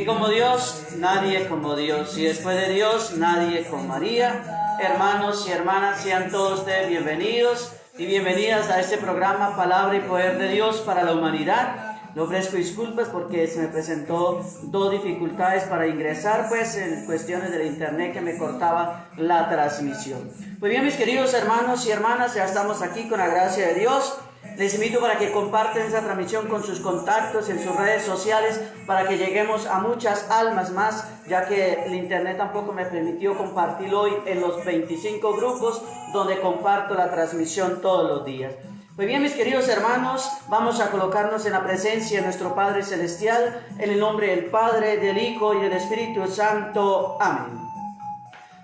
como Dios, nadie como Dios. Y después de Dios, nadie como María. Hermanos y hermanas, sean todos ustedes bienvenidos y bienvenidas a este programa Palabra y Poder de Dios para la Humanidad. Le ofrezco disculpas porque se me presentó dos dificultades para ingresar, pues en cuestiones del internet que me cortaba la transmisión. Pues bien, mis queridos hermanos y hermanas, ya estamos aquí con la gracia de Dios. Les invito para que compartan esa transmisión con sus contactos en sus redes sociales para que lleguemos a muchas almas más, ya que el internet tampoco me permitió compartir hoy en los 25 grupos donde comparto la transmisión todos los días. Pues bien, mis queridos hermanos, vamos a colocarnos en la presencia de nuestro Padre Celestial, en el nombre del Padre, del Hijo y del Espíritu Santo. Amén.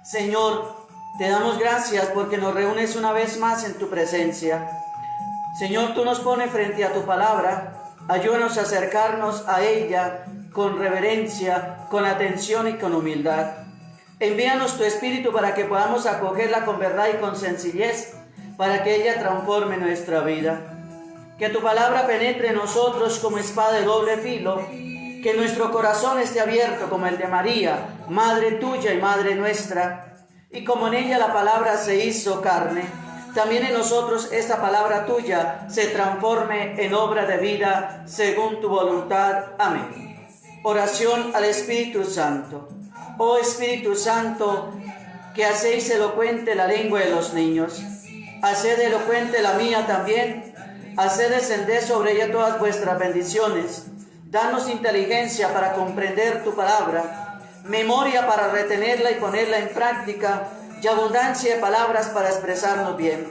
Señor, te damos gracias porque nos reúnes una vez más en tu presencia. Señor, tú nos pones frente a tu palabra, ayúdanos a acercarnos a ella con reverencia, con atención y con humildad. Envíanos tu Espíritu para que podamos acogerla con verdad y con sencillez, para que ella transforme nuestra vida. Que tu palabra penetre en nosotros como espada de doble filo, que nuestro corazón esté abierto como el de María, Madre tuya y Madre nuestra, y como en ella la palabra se hizo carne, también en nosotros esta palabra tuya se transforme en obra de vida según tu voluntad. Amén. Oración al Espíritu Santo. Oh Espíritu Santo, que hacéis elocuente la lengua de los niños, haced elocuente la mía también, haced descender sobre ella todas vuestras bendiciones, danos inteligencia para comprender tu palabra, memoria para retenerla y ponerla en práctica, y abundancia de palabras para expresarnos bien.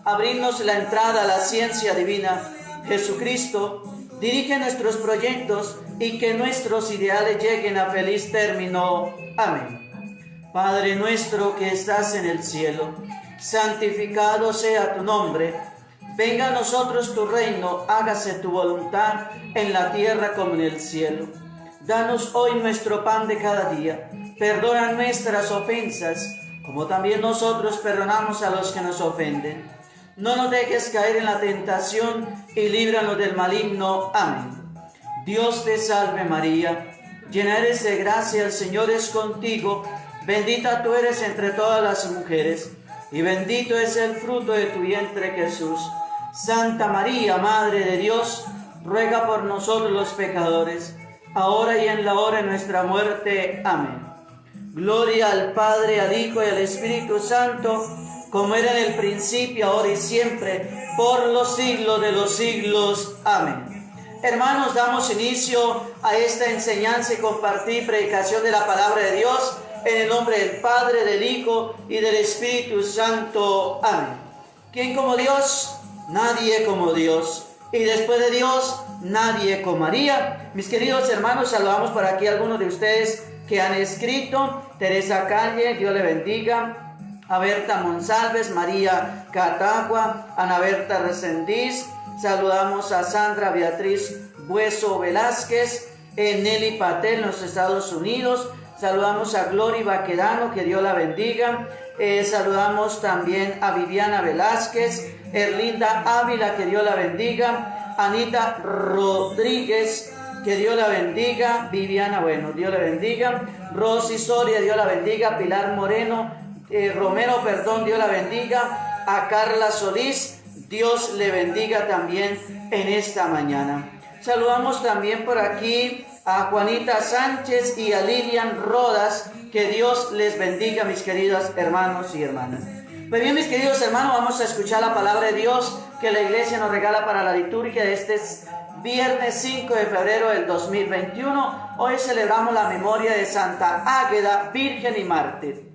Abrirnos la entrada a la ciencia divina. Jesucristo, dirige nuestros proyectos y que nuestros ideales lleguen a feliz término. Amén. Padre nuestro que estás en el cielo, santificado sea tu nombre. Venga a nosotros tu reino, hágase tu voluntad en la tierra como en el cielo. Danos hoy nuestro pan de cada día. Perdona nuestras ofensas, como también nosotros perdonamos a los que nos ofenden. No nos dejes caer en la tentación y líbranos del maligno. Amén. Dios te salve María, llena eres de gracia, el Señor es contigo. Bendita tú eres entre todas las mujeres, y bendito es el fruto de tu vientre Jesús. Santa María, Madre de Dios, ruega por nosotros los pecadores, ahora y en la hora de nuestra muerte. Amén. Gloria al Padre, al Hijo y al Espíritu Santo, como era en el principio, ahora y siempre, por los siglos de los siglos. Amén. Hermanos, damos inicio a esta enseñanza y compartir predicación de la palabra de Dios, en el nombre del Padre, del Hijo y del Espíritu Santo. Amén. ¿Quién como Dios? Nadie como Dios. Y después de Dios, nadie como María. Mis queridos hermanos, saludamos por aquí a algunos de ustedes que han escrito. Teresa Calle, Dios le bendiga. A Berta Monsalves, María Catagua, Ana Berta Resendiz. Saludamos a Sandra Beatriz Bueso Velázquez, Nelly Patel en los Estados Unidos. Saludamos a Glory Baquedano, que Dios la bendiga. Saludamos también a Viviana Velázquez, Erlinda Ávila, que Dios la bendiga. Anita Rodríguez, que Dios la bendiga. Viviana, bueno, Dios la bendiga. Rosy Soria, Dios la bendiga. Pilar Moreno, Romero, perdón, Dios la bendiga. A Carla Solís, Dios le bendiga también en esta mañana. Saludamos también por aquí a Juanita Sánchez y a Lilian Rodas, que Dios les bendiga, mis queridos hermanos y hermanas. Pues bien, mis queridos hermanos, vamos a escuchar la palabra de Dios que la iglesia nos regala para la liturgia de este viernes 5 de febrero del 2021. Hoy celebramos la memoria de Santa Águeda, virgen y mártir.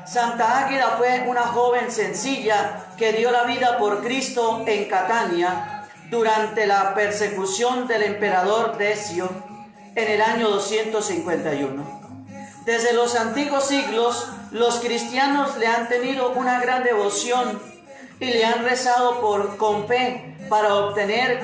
Santa Águeda fue una joven sencilla que dio la vida por Cristo en Catania durante la persecución del emperador Decio en el año 251. Desde los antiguos siglos, los cristianos le han tenido una gran devoción y le han rezado con fe para obtener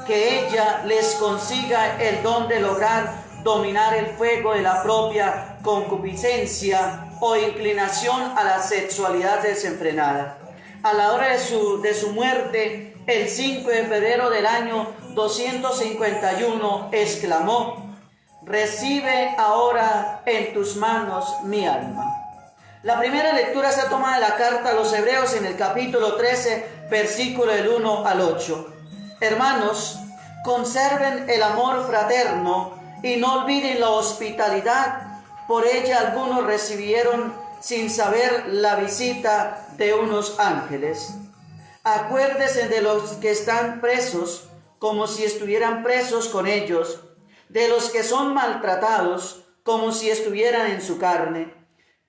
que ella les consiga el don de lograr dominar el fuego de la propia concupiscencia o inclinación a la sexualidad desenfrenada. A la hora de su muerte, el 5 de febrero del año 251, exclamó: «Recibe ahora en tus manos mi alma». La primera lectura se toma de la carta a los Hebreos en el capítulo 13, versículo del 1 al 8. Hermanos, conserven el amor fraterno y no olviden la hospitalidad. Por ella algunos recibieron sin saber la visita de unos ángeles. Acuérdese de los que están presos, como si estuvieran presos con ellos, de los que son maltratados, como si estuvieran en su carne.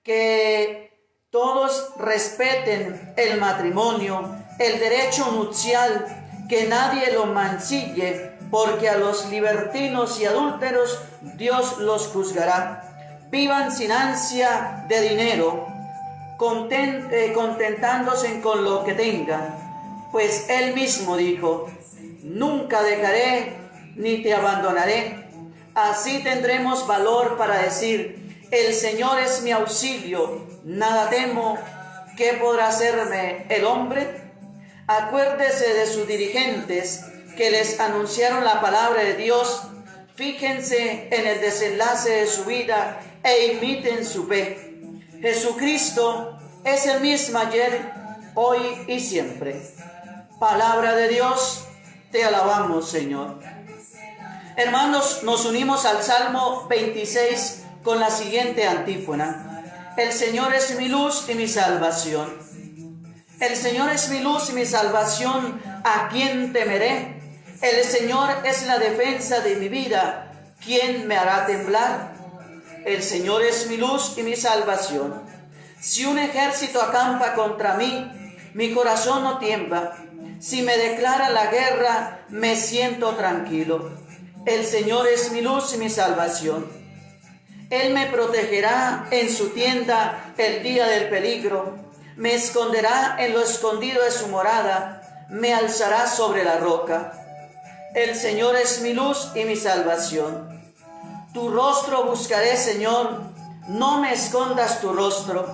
Que todos respeten el matrimonio, el derecho nupcial, que nadie lo mancille, porque a los libertinos y adúlteros Dios los juzgará. Vivan sin ansia de dinero, contentándose con lo que tengan, pues Él mismo dijo: nunca dejaré ni te abandonaré. Así tendremos valor para decir: el Señor es mi auxilio, nada temo. ¿Qué podrá hacerme el hombre? Acuérdese de sus dirigentes que les anunciaron la palabra de Dios. Fíjense en el desenlace de su vida e imiten su fe. Jesucristo es el mismo ayer, hoy y siempre. Palabra de Dios, te alabamos, Señor. Hermanos, nos unimos al Salmo 26 con la siguiente antífona: el Señor es mi luz y mi salvación. El Señor es mi luz y mi salvación, ¿a quién temeré? El Señor es la defensa de mi vida, ¿quién me hará temblar? El Señor es mi luz y mi salvación. Si un ejército acampa contra mí, mi corazón no tiembla. Si me declara la guerra, me siento tranquilo. El Señor es mi luz y mi salvación. Él me protegerá en su tienda el día del peligro. Me esconderá en lo escondido de su morada, me alzará sobre la roca. El Señor es mi luz y mi salvación. Tu rostro buscaré, Señor, no me escondas tu rostro.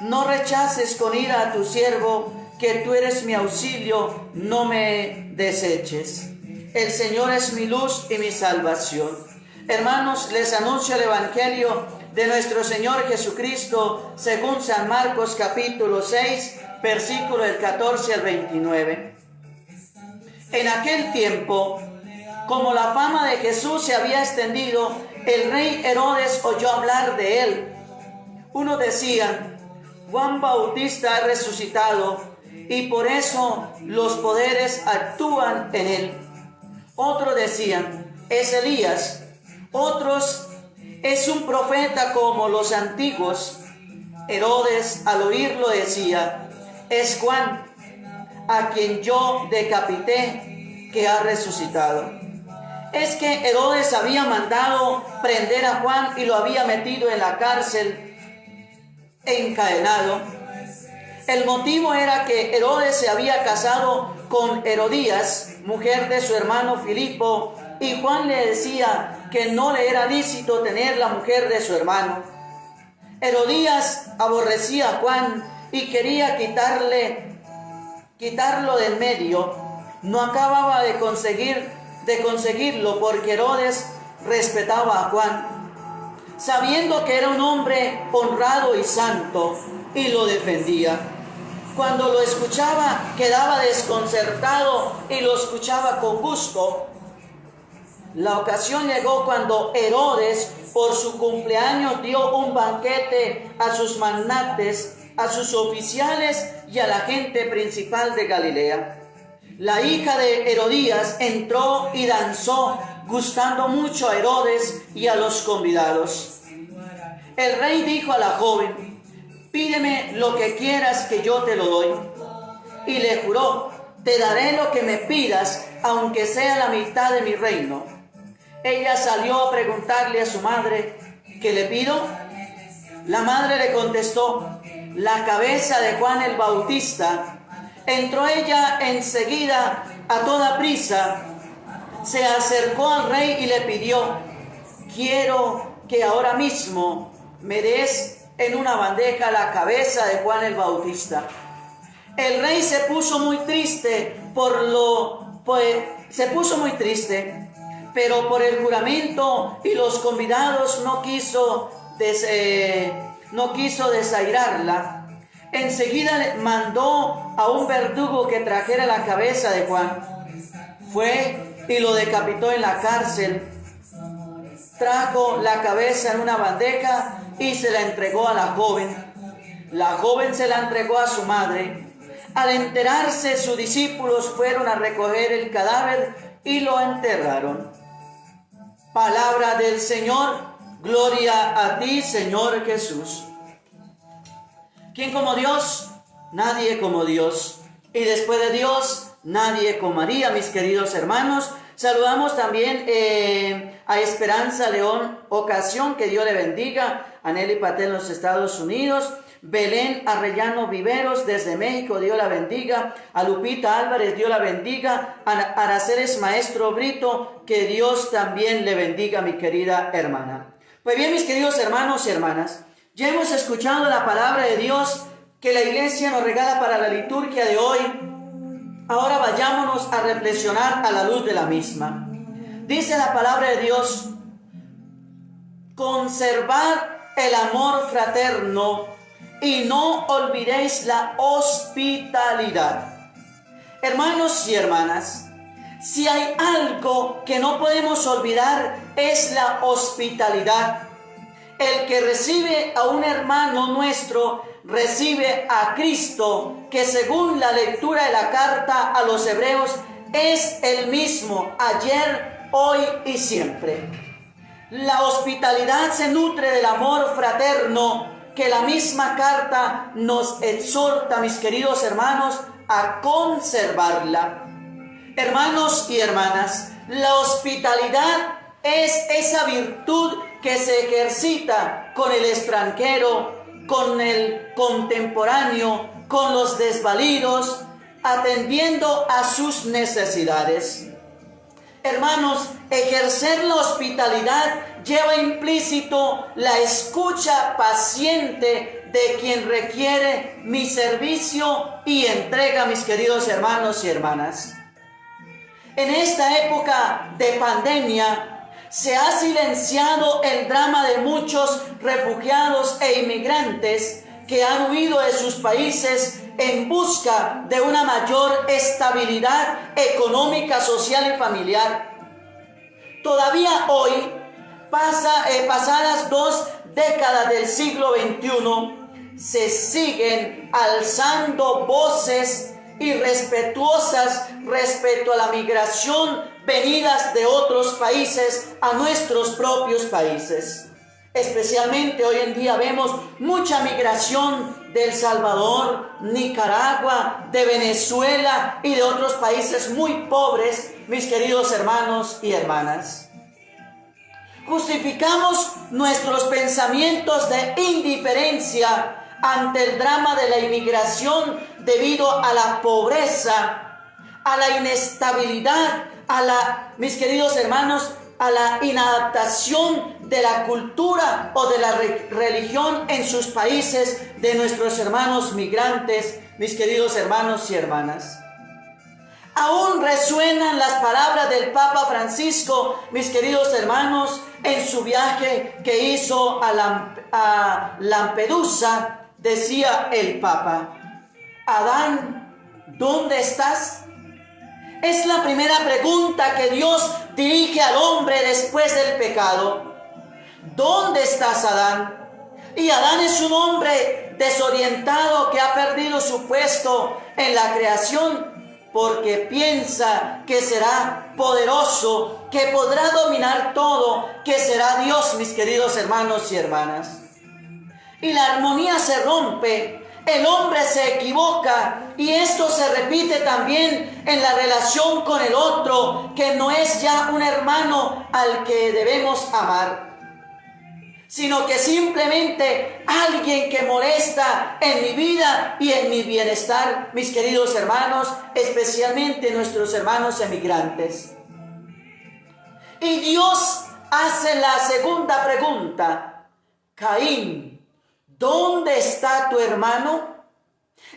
No rechaces con ira a tu siervo, que tú eres mi auxilio, no me deseches. El Señor es mi luz y mi salvación. Hermanos, les anuncio el Evangelio de nuestro Señor Jesucristo según San Marcos capítulo 6, versículo del 14 al 29. En aquel tiempo, como la fama de Jesús se había extendido, el rey Herodes oyó hablar de él. Unos decían: Juan Bautista ha resucitado y por eso los poderes actúan en él. Otros decían: es Elías. Otros: es un profeta como los antiguos. Herodes al oírlo decía: es Juan, a quien yo decapité, que ha resucitado. Es que Herodes había mandado prender a Juan y lo había metido en la cárcel encadenado. El motivo era que Herodes se había casado con Herodías, mujer de su hermano Filipo, y Juan le decía que no le era lícito tener la mujer de su hermano. Herodías aborrecía a Juan y quería quitarlo del medio. No acababa de conseguirlo porque Herodes respetaba a Juan, sabiendo que era un hombre honrado y santo, y lo defendía. Cuando lo escuchaba quedaba desconcertado y lo escuchaba con gusto. La ocasión llegó cuando Herodes, por su cumpleaños, dio un banquete a sus magnates, a sus oficiales y a la gente principal de Galilea. La hija de Herodías entró y danzó, gustando mucho a Herodes y a los convidados. El rey dijo a la joven: pídeme lo que quieras que yo te lo doy. Y le juró: te daré lo que me pidas, aunque sea la mitad de mi reino. Ella salió a preguntarle a su madre: ¿qué le pido? La madre le contestó: la cabeza de Juan el Bautista. Entró ella enseguida a toda prisa, se acercó al rey y le pidió: quiero que ahora mismo me des en una bandeja la cabeza de Juan el Bautista. El rey se puso muy triste pero por el juramento y los convidados no quiso desairarla. Enseguida mandó a un verdugo que trajera la cabeza de Juan. Fue y lo decapitó en la cárcel. Trajo la cabeza en una bandeja y se la entregó a la joven. La joven se la entregó a su madre. Al enterarse, sus discípulos fueron a recoger el cadáver y lo enterraron. Palabra del Señor, gloria a ti, Señor Jesús. ¿Quién como Dios? Nadie como Dios. Y después de Dios, nadie como María, mis queridos hermanos. Saludamos también a Esperanza León Ocasión, que Dios le bendiga. A Nelly Patel en los Estados Unidos. Belén Arrellano Viveros desde México, Dios la bendiga. A Lupita Álvarez, Dios la bendiga. A Araceles Maestro Brito, que Dios también le bendiga, mi querida hermana. Pues bien, mis queridos hermanos y hermanas, ya hemos escuchado la palabra de Dios que la iglesia nos regala para la liturgia de hoy. Ahora vayámonos a reflexionar a la luz de la misma. Dice la palabra de Dios: conservad el amor fraterno y no olvidéis la hospitalidad. Hermanos y hermanas, si hay algo que no podemos olvidar es la hospitalidad. El que recibe a un hermano nuestro recibe a Cristo, que según la lectura de la carta a los hebreos es el mismo ayer, hoy y siempre. La hospitalidad se nutre del amor fraterno que la misma carta nos exhorta, mis queridos hermanos, a conservarla. Hermanos y hermanas, la hospitalidad es esa virtud que se ejercita con el extranjero, con el contemporáneo, con los desvalidos, atendiendo a sus necesidades. Hermanos, ejercer la hospitalidad lleva implícito la escucha paciente de quien requiere mi servicio y entrega, mis queridos hermanos y hermanas. En esta época de pandemia se ha silenciado el drama de muchos refugiados e inmigrantes que han huido de sus países en busca de una mayor estabilidad económica, social y familiar. Todavía hoy, pasadas 2 décadas del siglo XXI, se siguen alzando voces irrespetuosas respecto a la migración venidas de otros países a nuestros propios países. Especialmente hoy en día vemos mucha migración de El Salvador, Nicaragua, de Venezuela y de otros países muy pobres, mis queridos hermanos y hermanas. Justificamos nuestros pensamientos de indiferencia ante el drama de la inmigración debido a la pobreza, a la inestabilidad, mis queridos hermanos, a la inadaptación de la cultura o de la religión en sus países de nuestros hermanos migrantes, mis queridos hermanos y hermanas. Aún resuenan las palabras del Papa Francisco, mis queridos hermanos, en su viaje que hizo a Lampedusa. Decía el Papa: Adán, ¿dónde estás? Es la primera pregunta que Dios dirige al hombre después del pecado. ¿Dónde estás, Adán? Y Adán es un hombre desorientado que ha perdido su puesto en la creación porque piensa que será poderoso, que podrá dominar todo, que será Dios, mis queridos hermanos y hermanas. Y la armonía se rompe. El hombre se equivoca y esto se repite también en la relación con el otro, que no es ya un hermano al que debemos amar, sino que simplemente alguien que molesta en mi vida y en mi bienestar, mis queridos hermanos, especialmente nuestros hermanos emigrantes. Y Dios hace la segunda pregunta: Caín, ¿dónde está tu hermano?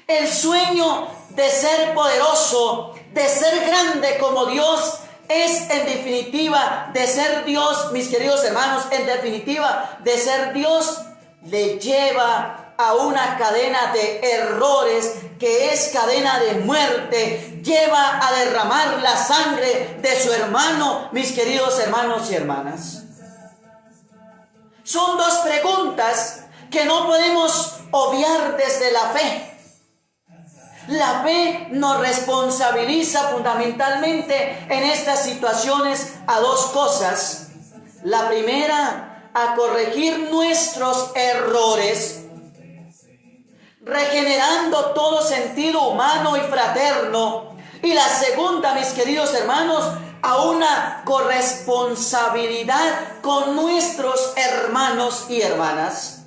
El sueño de ser poderoso, de ser grande como Dios, es en definitiva de ser Dios, mis queridos hermanos, en definitiva de ser Dios, le lleva a una cadena de errores que es cadena de muerte, lleva a derramar la sangre de su hermano, mis queridos hermanos y hermanas. Son dos preguntas que no podemos obviar desde la fe. La fe nos responsabiliza fundamentalmente en estas situaciones a dos cosas. La primera, a corregir nuestros errores, regenerando todo sentido humano y fraterno. Y la segunda, mis queridos hermanos, a una corresponsabilidad con nuestros hermanos y hermanas,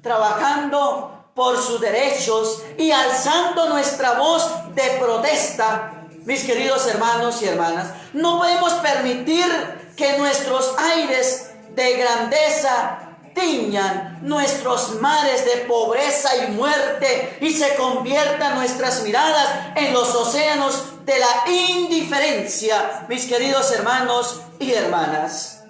trabajando por sus derechos y alzando nuestra voz de protesta. Mis queridos hermanos y hermanas, no podemos permitir que nuestros aires de grandeza tiñan nuestros mares de pobreza y muerte y se conviertan nuestras miradas en los océanos de la indiferencia, mis queridos hermanos y hermanas.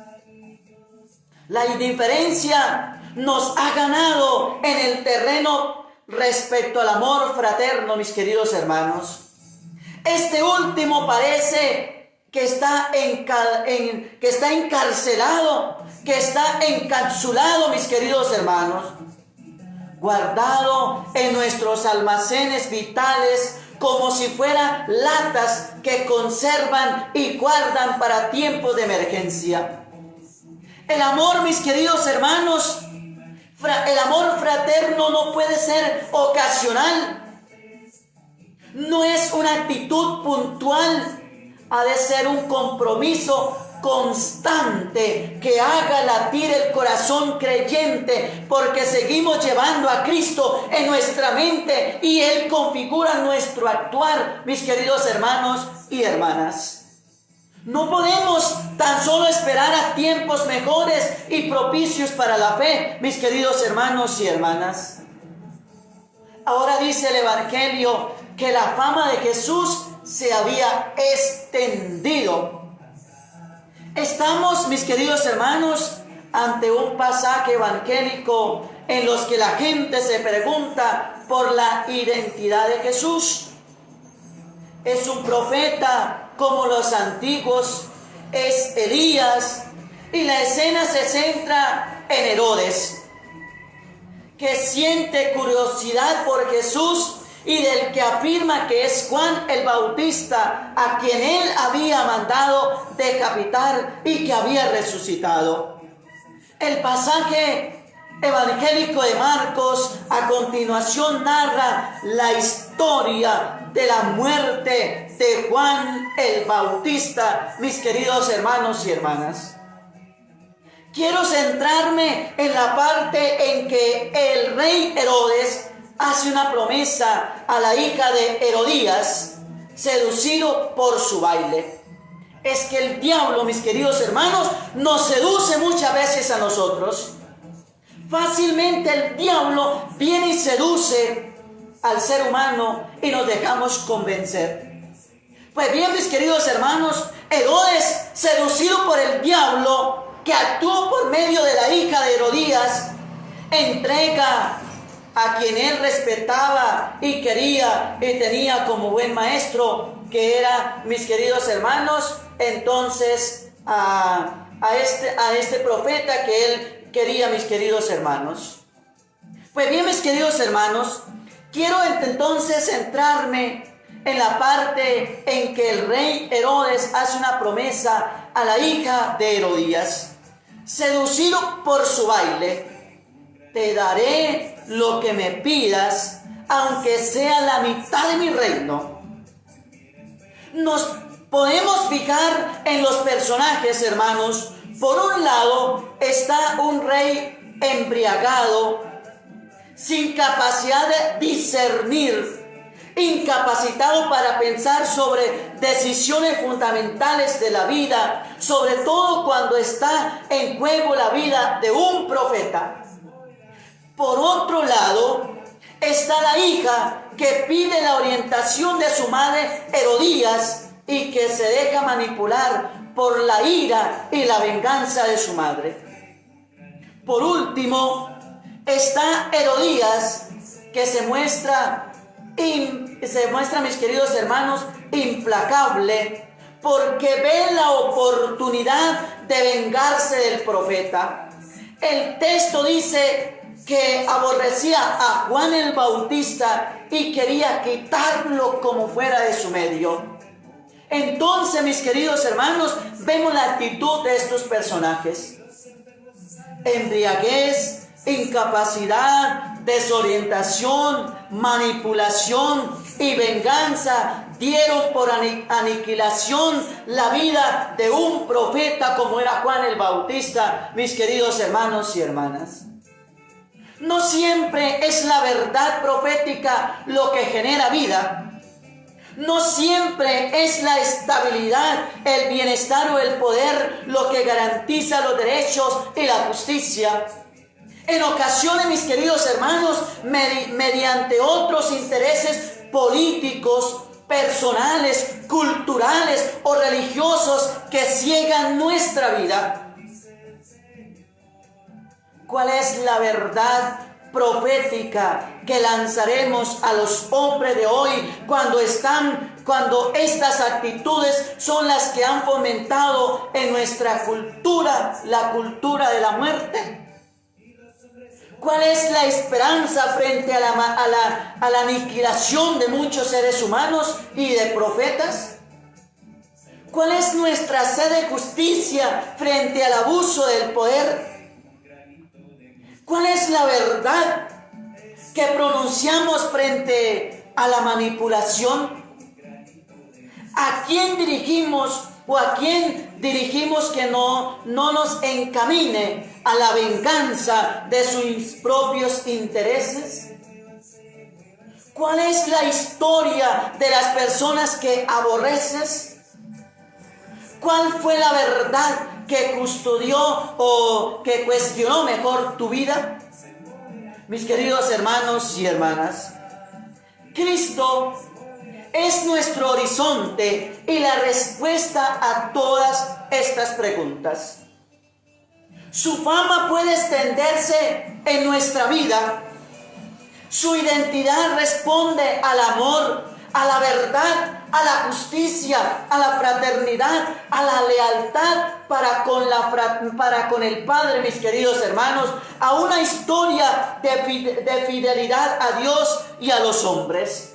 La indiferencia nos ha ganado en el terreno respecto al amor fraterno, mis queridos hermanos. Este último parece que está encarcelado, que está encapsulado, mis queridos hermanos, guardado en nuestros almacenes vitales como si fueran latas que conservan y guardan para tiempos de emergencia. El amor, mis queridos hermanos, el amor fraterno no puede ser ocasional, no es una actitud puntual, ha de ser un compromiso constante que haga latir el corazón creyente, porque seguimos llevando a Cristo en nuestra mente y Él configura nuestro actuar, mis queridos hermanos y hermanas. No podemos tan solo esperar a tiempos mejores y propicios para la fe, mis queridos hermanos y hermanas. Ahora dice el Evangelio que la fama de Jesús se había extendido. Estamos, mis queridos hermanos, ante un pasaje evangélico en los que la gente se pregunta por la identidad de Jesús. Es un profeta como los antiguos, es Elías, y la escena se centra en Herodes, que siente curiosidad por Jesús y del que afirma que es Juan el Bautista, a quien él había mandado decapitar y que había resucitado. El pasaje evangélico de Marcos a continuación narra la historia de la muerte de Juan el Bautista, mis queridos hermanos y hermanas. Quiero centrarme en la parte en que el rey Herodes hace una promesa a la hija de Herodías, seducido por su baile. Es que el diablo, mis queridos hermanos, nos seduce muchas veces a nosotros. Fácilmente el diablo viene y seduce al ser humano y nos dejamos convencer. Pues bien, mis queridos hermanos, Herodes, seducido por el diablo, que actuó por medio de la hija de Herodías, entrega a quien él respetaba y quería y tenía como buen maestro, que era, mis queridos hermanos, entonces a este profeta que él quería, mis queridos hermanos. Pues bien, mis queridos hermanos, quiero entonces centrarme en la parte en que el rey Herodes hace una promesa a la hija de Herodías. Seducido por su baile, te daré lo que me pidas, aunque sea la mitad de mi reino. Nos podemos fijar en los personajes, hermanos. Por un lado está un rey embriagado, sin capacidad de discernir, incapacitado para pensar sobre decisiones fundamentales de la vida, sobre todo cuando está en juego la vida de un profeta. Por otro lado está la hija que pide la orientación de su madre Herodías y que se deja manipular por la ira y la venganza de su madre. Por último, está Herodías, que se muestra, mis queridos hermanos, implacable, porque ve la oportunidad de vengarse del profeta. El texto dice que aborrecía a Juan el Bautista y quería quitarlo como fuera de su medio. Entonces, mis queridos hermanos, vemos la actitud de estos personajes: embriaguez, incapacidad, desorientación, manipulación y venganza dieron por aniquilación la vida de un profeta como era Juan el Bautista, mis queridos hermanos y hermanas. No siempre es la verdad profética lo que genera vida. No siempre es la estabilidad, el bienestar o el poder lo que garantiza los derechos y la justicia. En ocasiones, mis queridos hermanos, mediante otros intereses políticos, personales, culturales o religiosos que ciegan nuestra vida. ¿Cuál es la verdad profética que lanzaremos a los hombres de hoy cuando estas actitudes son las que han fomentado en nuestra cultura la cultura de la muerte? ¿Cuál es la esperanza frente a la aniquilación de muchos seres humanos y de profetas? ¿Cuál es nuestra sed de justicia frente al abuso del poder? ¿Cuál es la verdad que pronunciamos frente a la manipulación? ¿A quién dirigimos o a quién dirigimos que no nos encamine a la venganza de sus propios intereses? ¿Cuál es la historia de las personas que aborreces? ¿Cuál fue la verdad que custodió o que cuestionó mejor tu vida? Mis queridos hermanos y hermanas, Cristo es nuestro horizonte y la respuesta a todas estas preguntas. Su fama puede extenderse en nuestra vida. Su identidad responde al amor, a la verdad, a la justicia, a la fraternidad, a la lealtad para con el Padre, mis queridos hermanos, a una historia de fidelidad a Dios y a los hombres.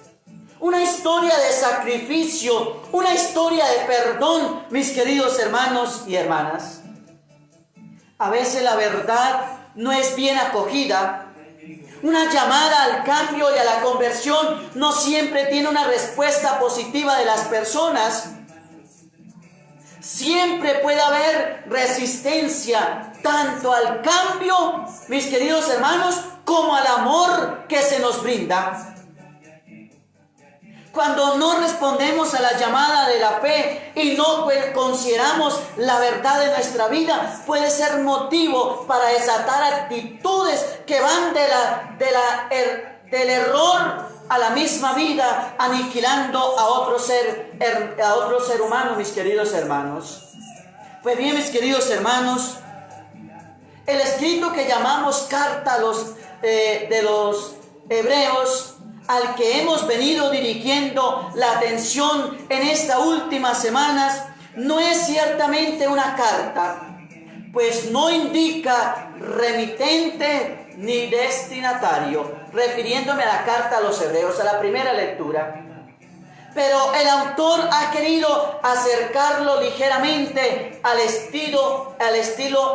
Una historia de sacrificio, una historia de perdón, mis queridos hermanos y hermanas. A veces la verdad no es bien acogida. Una llamada al cambio y a la conversión no siempre tiene una respuesta positiva de las personas. Siempre puede haber resistencia tanto al cambio, mis queridos hermanos, como al amor que se nos brinda. Cuando no respondemos a la llamada de la fe y no consideramos la verdad de nuestra vida, puede ser motivo para desatar actitudes que van del error a la misma vida, aniquilando a otro ser humano, mis queridos hermanos. Pues bien, mis queridos hermanos, el escrito que llamamos carta de los hebreos, al que hemos venido dirigiendo la atención en estas últimas semanas, no es ciertamente una carta, pues no indica remitente ni destinatario, refiriéndome a la carta a los hebreos, a la primera lectura. Pero el autor ha querido acercarlo ligeramente al estilo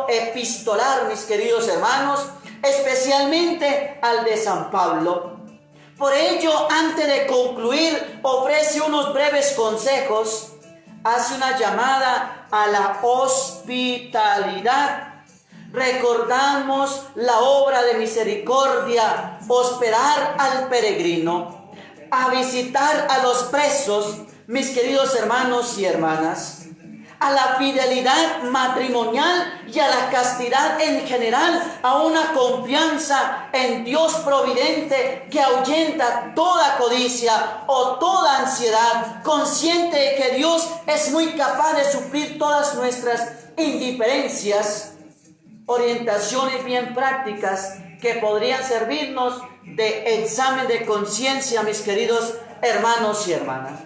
epistolar, mis queridos hermanos, especialmente al de San Pablo. Por ello, antes de concluir, ofrece unos breves consejos, hace una llamada a la hospitalidad. Recordamos la obra de misericordia, hospedar al peregrino, a visitar a los presos, mis queridos hermanos y hermanas, a la fidelidad matrimonial y a la castidad en general, a una confianza en Dios providente que ahuyenta toda codicia o toda ansiedad, consciente de que Dios es muy capaz de suplir todas nuestras indiferencias. Orientaciones bien prácticas que podrían servirnos de examen de conciencia, mis queridos hermanos y hermanas.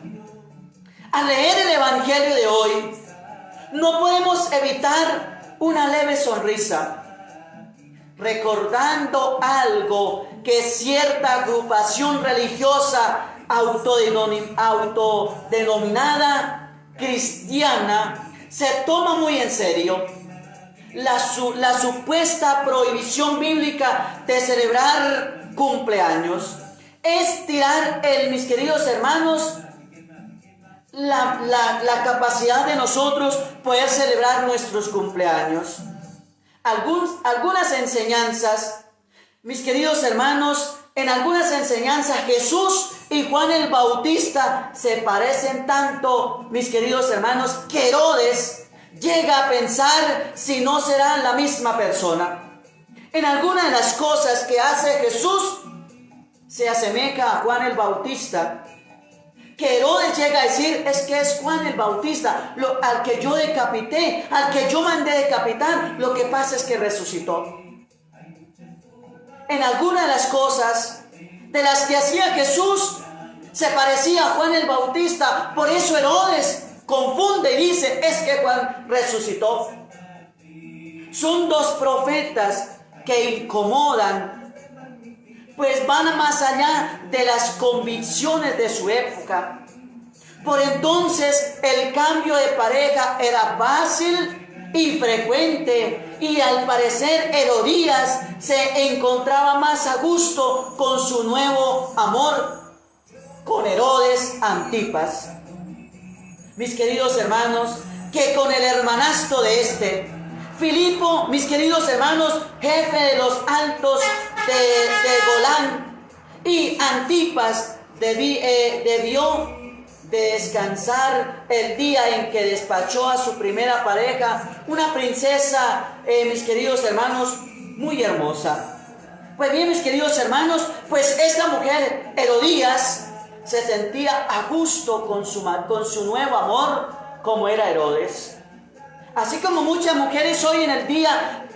Al leer el Evangelio de hoy, no podemos evitar una leve sonrisa, recordando algo que cierta agrupación religiosa autodenominada cristiana se toma muy en serio. La supuesta prohibición bíblica de celebrar cumpleaños es tirar, mis queridos hermanos, la capacidad de nosotros poder celebrar nuestros cumpleaños. Algunas enseñanzas, mis queridos hermanos, en algunas enseñanzas Jesús y Juan el Bautista se parecen tanto, mis queridos hermanos, que Herodes llega a pensar si no serán la misma persona. En algunas de las cosas que hace Jesús se asemeja a Juan el Bautista, que Herodes llega a decir: es que es Juan el Bautista, al que yo decapité, al que yo mandé decapitar. Lo que pasa es que resucitó. En algunas de las cosas de las que hacía Jesús se parecía a Juan el Bautista. Por eso Herodes confunde y dice: es que Juan resucitó. Son dos profetas que incomodan, pues van más allá de las convicciones de su época. Por entonces el cambio de pareja era fácil y frecuente, y al parecer Herodías se encontraba más a gusto con su nuevo amor, con Herodes Antipas. Mis queridos hermanos, que con el hermanastro de Filipo, mis queridos hermanos, jefe de los altos de Golán, y Antipas debió de descansar el día en que despachó a su primera pareja, una princesa, mis queridos hermanos, muy hermosa. Pues bien, mis queridos hermanos, pues esta mujer, Herodías, se sentía a gusto con su nuevo amor, como era Herodes. Así como muchas mujeres hoy en el día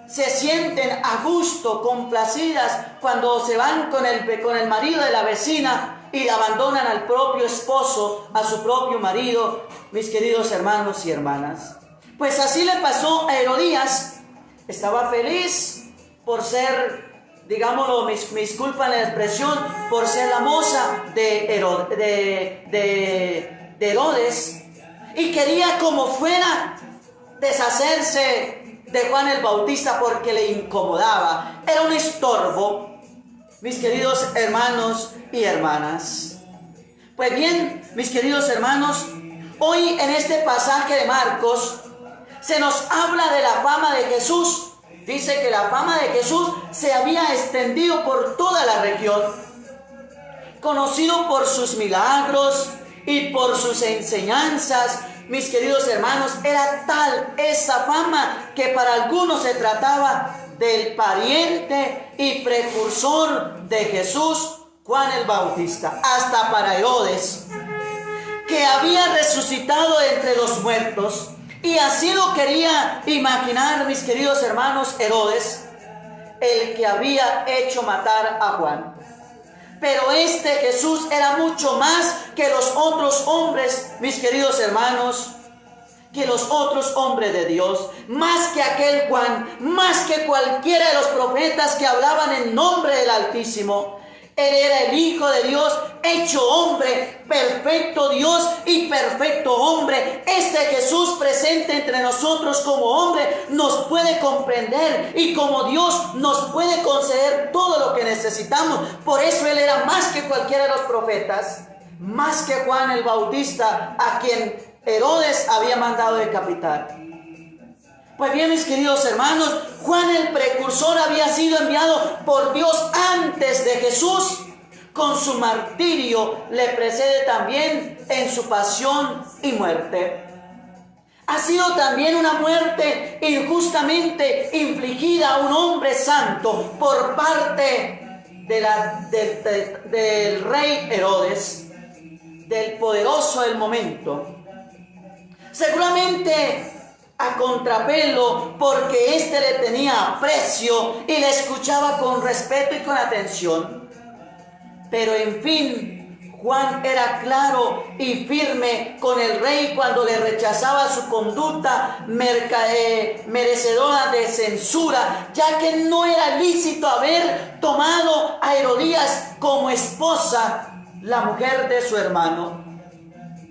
se sienten a gusto, complacidas, cuando se van con el marido de la vecina y abandonan al propio esposo, a su propio marido, mis queridos hermanos y hermanas. Pues así le pasó a Herodías. Estaba feliz por ser, digámoslo, me disculpan la expresión, por ser la moza de Herodes, y quería como fuera deshacerse de Juan el Bautista porque le incomodaba, era un estorbo, mis queridos hermanos y hermanas. Pues bien, mis queridos hermanos, hoy en este pasaje de Marcos se nos habla de la fama de Jesús. Dice que la fama de Jesús se había extendido por toda la región, conocido por sus milagros y por sus enseñanzas. Mis queridos hermanos, era tal esa fama que para algunos se trataba del pariente y precursor de Jesús, Juan el Bautista. Hasta para Herodes, que había resucitado entre los muertos. Y así lo quería imaginar, mis queridos hermanos, Herodes, el que había hecho matar a Juan. Pero Jesús era mucho más que los otros hombres, mis queridos hermanos, que los otros hombres de Dios, más que aquel Juan, más que cualquiera de los profetas que hablaban en nombre del Altísimo. Él era el Hijo de Dios, hecho hombre, perfecto Dios y perfecto hombre. Jesús presente entre nosotros como hombre nos puede comprender, y como Dios nos puede conceder todo lo que necesitamos. Por eso Él era más que cualquiera de los profetas, más que Juan el Bautista, a quien Herodes había mandado decapitar. Pues bien, mis queridos hermanos, Juan el precursor había sido enviado por Dios antes de Jesús. Con su martirio le precede también en su pasión y muerte. Ha sido también una muerte injustamente infligida a un hombre santo por parte del rey Herodes, del poderoso del momento. Seguramente a contrapelo porque éste le tenía aprecio y le escuchaba con respeto y con atención. Pero en fin, Juan era claro y firme con el rey cuando le rechazaba su conducta merecedora de censura, ya que no era lícito haber tomado a Herodías como esposa, la mujer de su hermano.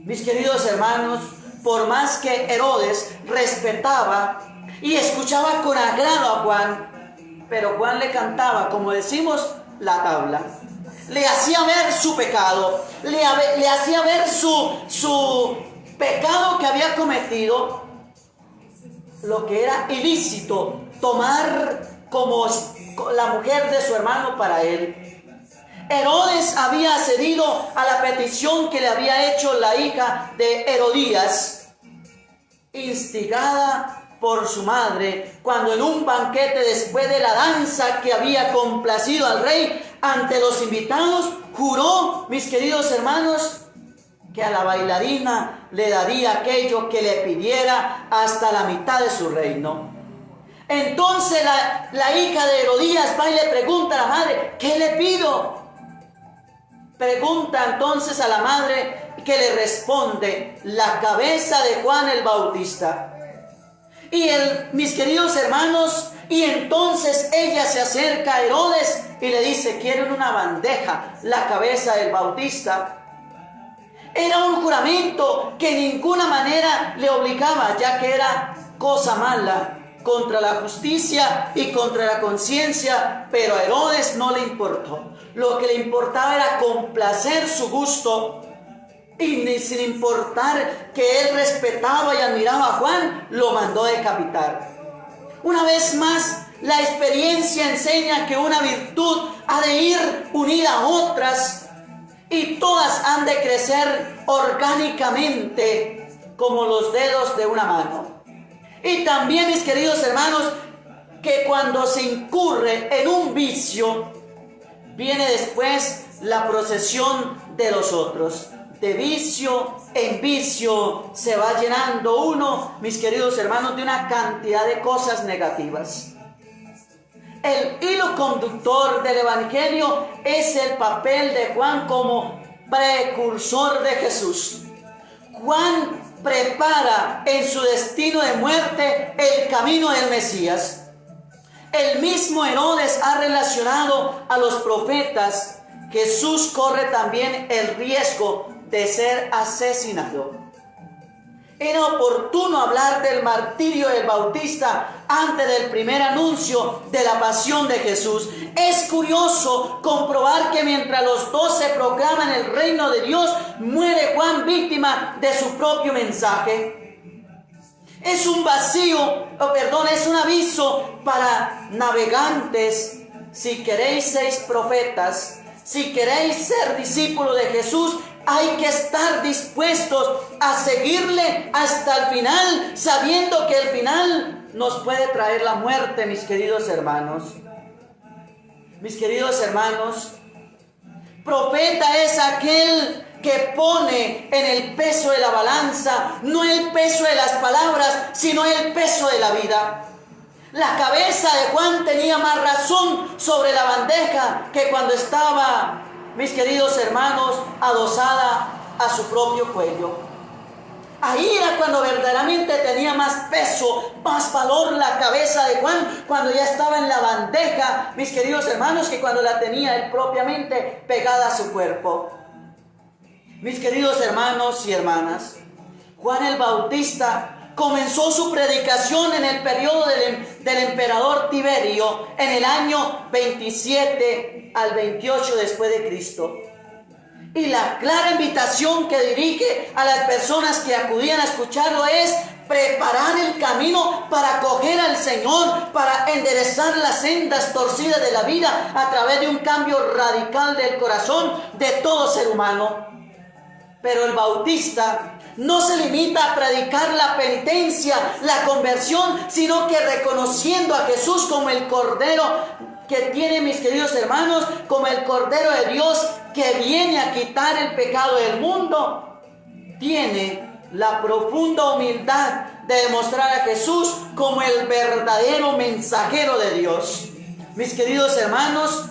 Mis queridos hermanos, por más que Herodes respetaba y escuchaba con agrado a Juan, pero Juan le cantaba, como decimos, la tabla. Le hacía ver su pecado, le hacía ver su pecado que había cometido, lo que era ilícito, tomar como la mujer de su hermano para él. Herodes había accedido a la petición que le había hecho la hija de Herodías, instigada por su madre, cuando en un banquete después de la danza que había complacido al rey ante los invitados, juró, mis queridos hermanos, que a la bailarina le daría aquello que le pidiera hasta la mitad de su reino. Entonces la hija de Herodías va y le pregunta a la madre, ¿qué le pido? Pregunta entonces a la madre, que le responde, la cabeza de Juan el Bautista. Y mis queridos hermanos, y entonces ella se acerca a Herodes y le dice, quiero en una bandeja la cabeza del Bautista. Era un juramento que de ninguna manera le obligaba, ya que era cosa mala contra la justicia y contra la conciencia, pero a Herodes no le importó. Lo que le importaba era complacer su gusto, y sin importar que él respetaba y admiraba a Juan, lo mandó decapitar. Una vez más, la experiencia enseña que una virtud ha de ir unida a otras y todas han de crecer orgánicamente como los dedos de una mano. Y también, mis queridos hermanos, que cuando se incurre en un vicio, viene después la procesión de los otros. De vicio en vicio se va llenando uno, mis queridos hermanos, de una cantidad de cosas negativas. El hilo conductor del Evangelio es el papel de Juan como precursor de Jesús. Juan prepara en su destino de muerte el camino del Mesías. El mismo Herodes ha relacionado a los profetas. Jesús corre también el riesgo de ser asesinado. Era oportuno hablar del martirio del Bautista antes del primer anuncio de la pasión de Jesús. Es curioso comprobar que mientras los 12 proclaman el reino de Dios, muere Juan víctima de su propio mensaje. Es un es un aviso para navegantes. Si queréis ser profetas, si queréis ser discípulos de Jesús, hay que estar dispuestos a seguirle hasta el final, sabiendo que el final nos puede traer la muerte, mis queridos hermanos. Mis queridos hermanos, profeta es aquel que pone en el peso de la balanza, no el peso de las palabras, sino el peso de la vida. La cabeza de Juan tenía más razón sobre la bandeja que cuando estaba, mis queridos hermanos, adosada a su propio cuello. Ahí era cuando verdaderamente tenía más peso, más valor la cabeza de Juan, cuando ya estaba en la bandeja, mis queridos hermanos, que cuando la tenía él propiamente pegada a su cuerpo. Mis queridos hermanos y hermanas, Juan el Bautista comenzó su predicación en el periodo del emperador Tiberio, en el año 27 al 28 después de Cristo. Y la clara invitación que dirige a las personas que acudían a escucharlo es preparar el camino para acoger al Señor, para enderezar las sendas torcidas de la vida a través de un cambio radical del corazón de todo ser humano. Pero el Bautista no se limita a predicar la penitencia, la conversión, sino que reconociendo a Jesús como el Cordero que tiene, mis queridos hermanos, como el Cordero de Dios que viene a quitar el pecado del mundo, tiene la profunda humildad de demostrar a Jesús como el verdadero mensajero de Dios. Mis queridos hermanos,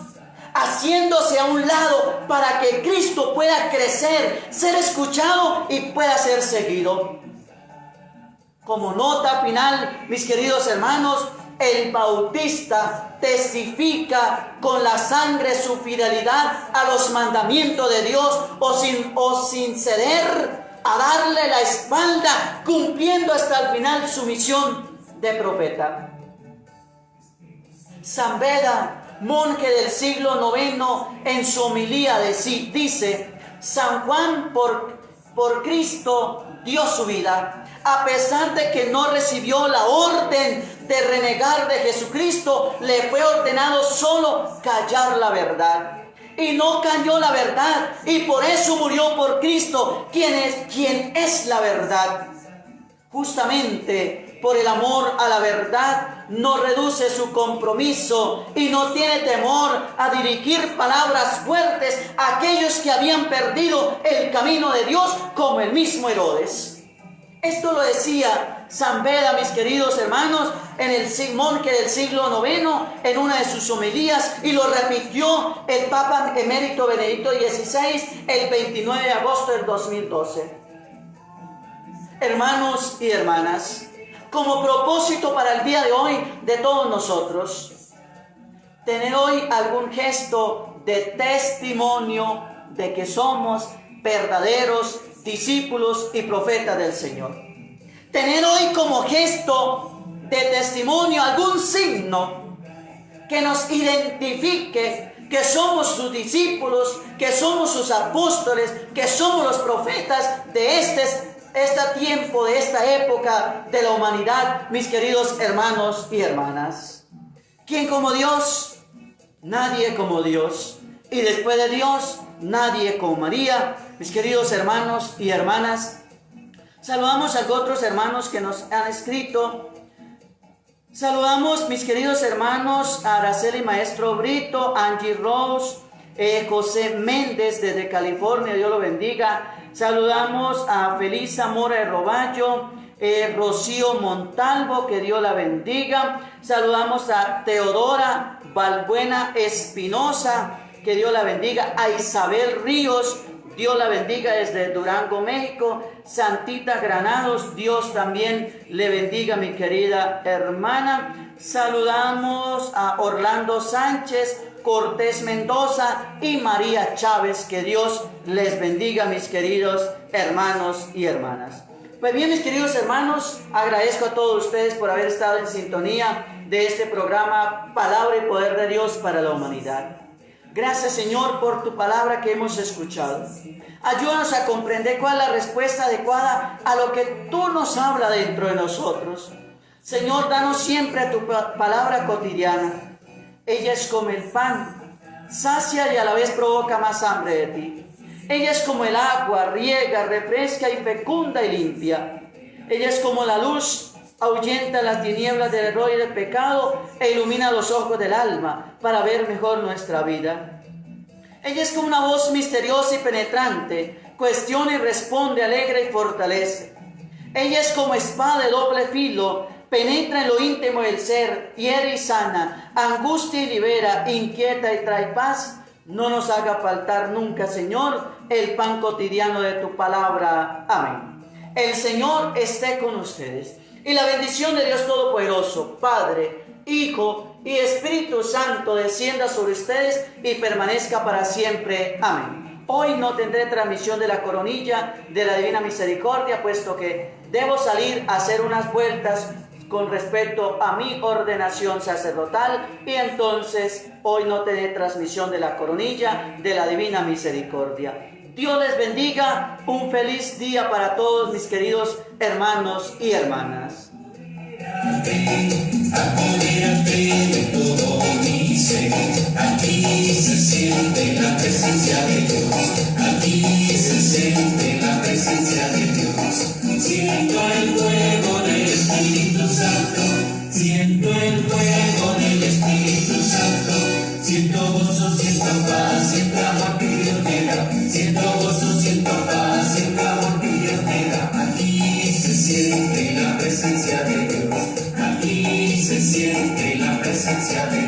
haciéndose a un lado para que Cristo pueda crecer, ser escuchado y pueda ser seguido. Como nota final, mis queridos hermanos, el Bautista testifica con la sangre su fidelidad a los mandamientos de Dios o sin ceder a darle la espalda, cumpliendo hasta el final su misión de profeta. San Beda, monje del siglo IX, en su homilía dice: San Juan por Cristo dio su vida, a pesar de que no recibió la orden de renegar de Jesucristo. Le fue ordenado solo callar la verdad, y no calló la verdad, y por eso murió por Cristo, quien es la verdad. Justamente por el amor a la verdad no reduce su compromiso y no tiene temor a dirigir palabras fuertes a aquellos que habían perdido el camino de Dios, como el mismo Herodes. Esto lo decía San Beda, mis queridos hermanos, en el monje del siglo IX, en una de sus homilías, y lo repitió el Papa emérito Benedicto XVI el 29 de agosto del 2012. Hermanos y hermanas, como propósito para el día de hoy de todos nosotros, tener hoy algún gesto de testimonio de que somos verdaderos discípulos y profetas del Señor. Tener hoy como gesto de testimonio algún signo que nos identifique que somos sus discípulos, que somos sus apóstoles, que somos los profetas de este tiempo, de esta época de la humanidad, mis queridos hermanos y hermanas. ¿Quién como Dios? Nadie como Dios. Y después de Dios, nadie como María. Mis queridos hermanos y hermanas, saludamos a otros hermanos que nos han escrito. Saludamos, mis queridos hermanos, a Araceli Maestro Brito, Angie Rose, José Méndez desde California, Dios lo bendiga. Saludamos a Felisa Mora de Roballo, Rocío Montalvo, que Dios la bendiga. Saludamos a Teodora Balbuena Espinosa, que Dios la bendiga. A Isabel Ríos, Dios la bendiga desde Durango, México. Santita Granados, Dios también le bendiga, mi querida hermana. Saludamos a Orlando Sánchez, Cortés Mendoza y María Chávez. Que Dios les bendiga, mis queridos hermanos y hermanas. Pues bien, mis queridos hermanos, agradezco a todos ustedes por haber estado en sintonía de este programa Palabra y Poder de Dios para la Humanidad. Gracias, Señor, por tu palabra que hemos escuchado. Ayúdanos a comprender cuál es la respuesta adecuada a lo que tú nos hablas dentro de nosotros. Señor, danos siempre tu palabra cotidiana. Ella es como el pan, sacia y a la vez provoca más hambre de ti. Ella es como el agua, riega, refresca y fecunda y limpia. Ella es como la luz, ahuyenta las tinieblas del error y del pecado e ilumina los ojos del alma para ver mejor nuestra vida. Ella es como una voz misteriosa y penetrante, cuestiona y responde, alegra y fortalece. Ella es como espada de doble filo, penetra en lo íntimo del ser, hiere y sana, angustia y libera, inquieta y trae paz. No nos haga faltar nunca, Señor, el pan cotidiano de tu palabra. Amén. El Señor esté con ustedes. Y la bendición de Dios Todopoderoso, Padre, Hijo y Espíritu Santo, descienda sobre ustedes y permanezca para siempre. Amén. Hoy no tendré transmisión de la coronilla de la Divina Misericordia, puesto que debo salir a hacer unas vueltas con respecto a mi ordenación sacerdotal, y entonces hoy no tendré transmisión de la coronilla de la Divina Misericordia. Dios les bendiga, un feliz día para todos mis queridos hermanos y hermanas. Apodérate de todo mi ser, aquí se siente la presencia de Dios, aquí se siente la presencia de Dios. Siento el fuego del Espíritu Santo, siento el fuego del Espíritu Santo, siento gozo, siento paz, siento amor que Dios me da, siento gozo, siento paz, siento amor que Dios me da. Aquí se siente la presencia presencia de